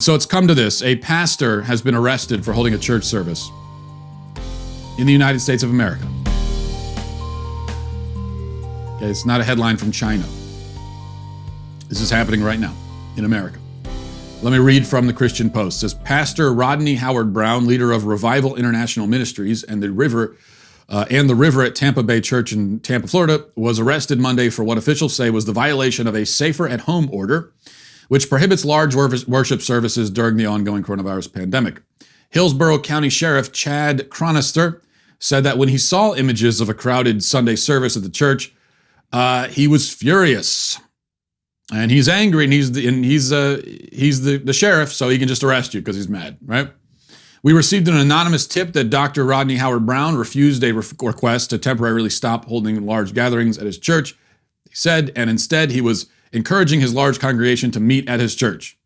So it's come to this. A pastor has been arrested for holding a church service in the United States of America. Okay, it's not a headline from China. This is happening right now in America. Let me read from the Christian Post. It says, Pastor Rodney Howard Brown, leader of Revival International Ministries and the River at Tampa Bay Church in Tampa, Florida, was arrested Monday for what officials say was the violation of a safer at home order, which prohibits large worship services during the ongoing coronavirus pandemic. Hillsborough County Sheriff Chad Chronister said that when he saw images of a crowded Sunday service at the church, he was furious. And he's angry, and he's the sheriff, so he can just arrest you because he's mad, right? We received an anonymous tip that Dr. Rodney Howard Brown refused a request to temporarily stop holding large gatherings at his church, he said, and instead he was encouraging his large congregation to meet at his church.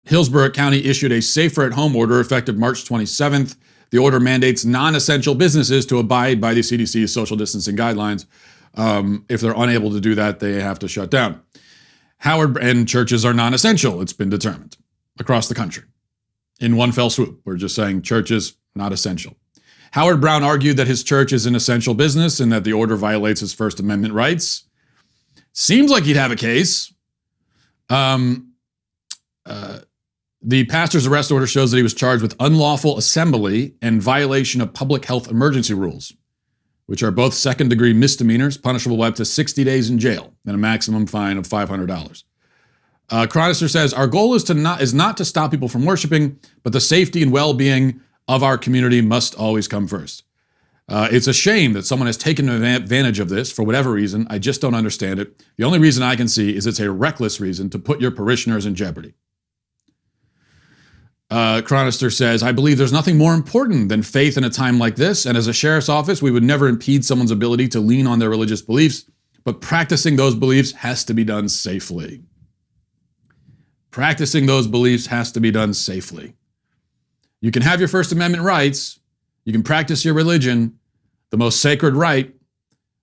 Hillsborough County issued a safer at home order effective March 27th. The order mandates non-essential businesses to abide by the CDC's social distancing guidelines. If they're unable to do that, they have to shut down. Howard and churches are non-essential, it's been determined, across the country. In one fell swoop, we're just saying churches, not essential. Howard Brown argued that his church is an essential business and that the order violates his First Amendment rights. Seems like he'd have a case. The pastor's arrest order shows that he was charged with unlawful assembly and violation of public health emergency rules, which are both second-degree misdemeanors, punishable by up to 60 days in jail and a maximum fine of $500. Chronister says, our goal is not to stop people from worshiping, but the safety and well-being of our community must always come first. It's a shame that someone has taken advantage of this for whatever reason. I just don't understand it. The only reason I can see is it's a reckless reason to put your parishioners in jeopardy. Chronister says, I believe there's nothing more important than faith in a time like this, and as a sheriff's office, we would never impede someone's ability to lean on their religious beliefs, but practicing those beliefs has to be done safely. Practicing those beliefs has to be done safely. You can have your First Amendment rights, you can practice your religion, the most sacred right,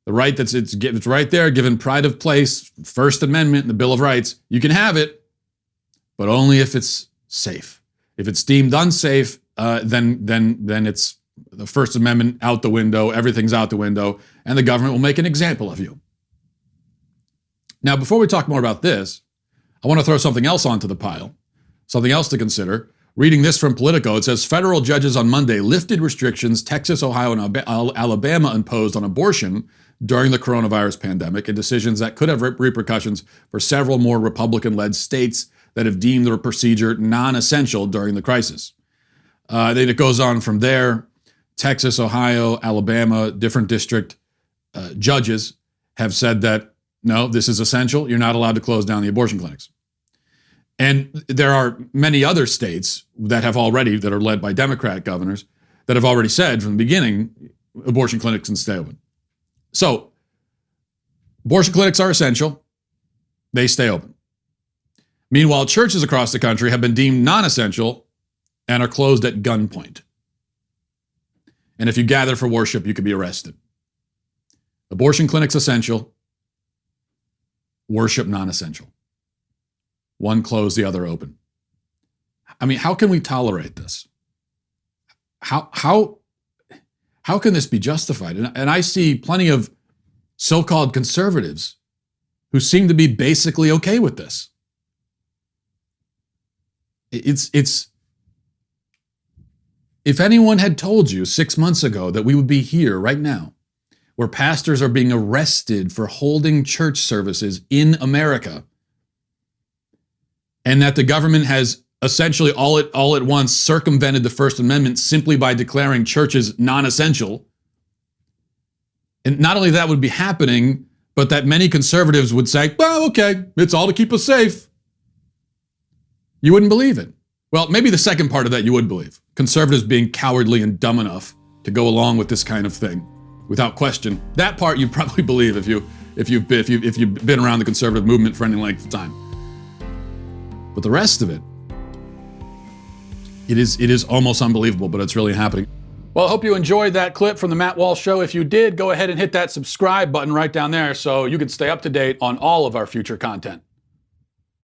the right it's right there, given pride of place, First Amendment, and the Bill of Rights. You can have it, but only if it's safe. If it's deemed unsafe, then it's the First Amendment out the window, everything's out the window, and the government will make an example of you. Now, before we talk more about this, I want to throw something else onto the pile, something else to consider. Reading this from Politico, it says federal judges on Monday lifted restrictions Texas, Ohio, and Alabama imposed on abortion during the coronavirus pandemic, and decisions that could have repercussions for several more Republican-led states that have deemed the procedure non-essential during the crisis. Then it goes on from there. Texas, Ohio, Alabama, different district judges have said that, no, this is essential. You're not allowed to close down the abortion clinics. And there are many other states that are led by Democratic governors, that have already said from the beginning, abortion clinics can stay open. So, abortion clinics are essential. They stay open. Meanwhile, churches across the country have been deemed non-essential and are closed at gunpoint. And if you gather for worship, you could be arrested. Abortion clinics essential, worship non-essential. One closed, the other open. I mean, how can we tolerate this? How can this be justified? And I see plenty of so-called conservatives who seem to be basically okay with this. It's if anyone had told you 6 months ago that we would be here right now, where pastors are being arrested for holding church services in America, and that the government has essentially all at once circumvented the First Amendment simply by declaring churches non-essential, and not only that would be happening, but that many conservatives would say, well, okay, it's all to keep us safe. You wouldn't believe it. Well, maybe the second part of that you would believe. Conservatives being cowardly and dumb enough to go along with this kind of thing without question. That part you probably believe if you've been around the conservative movement for any length of time. But the rest of it is almost unbelievable, but it's really happening. Well, I hope you enjoyed that clip from the Matt Walsh Show. If you did, go ahead and hit that subscribe button right down there so you can stay up to date on all of our future content.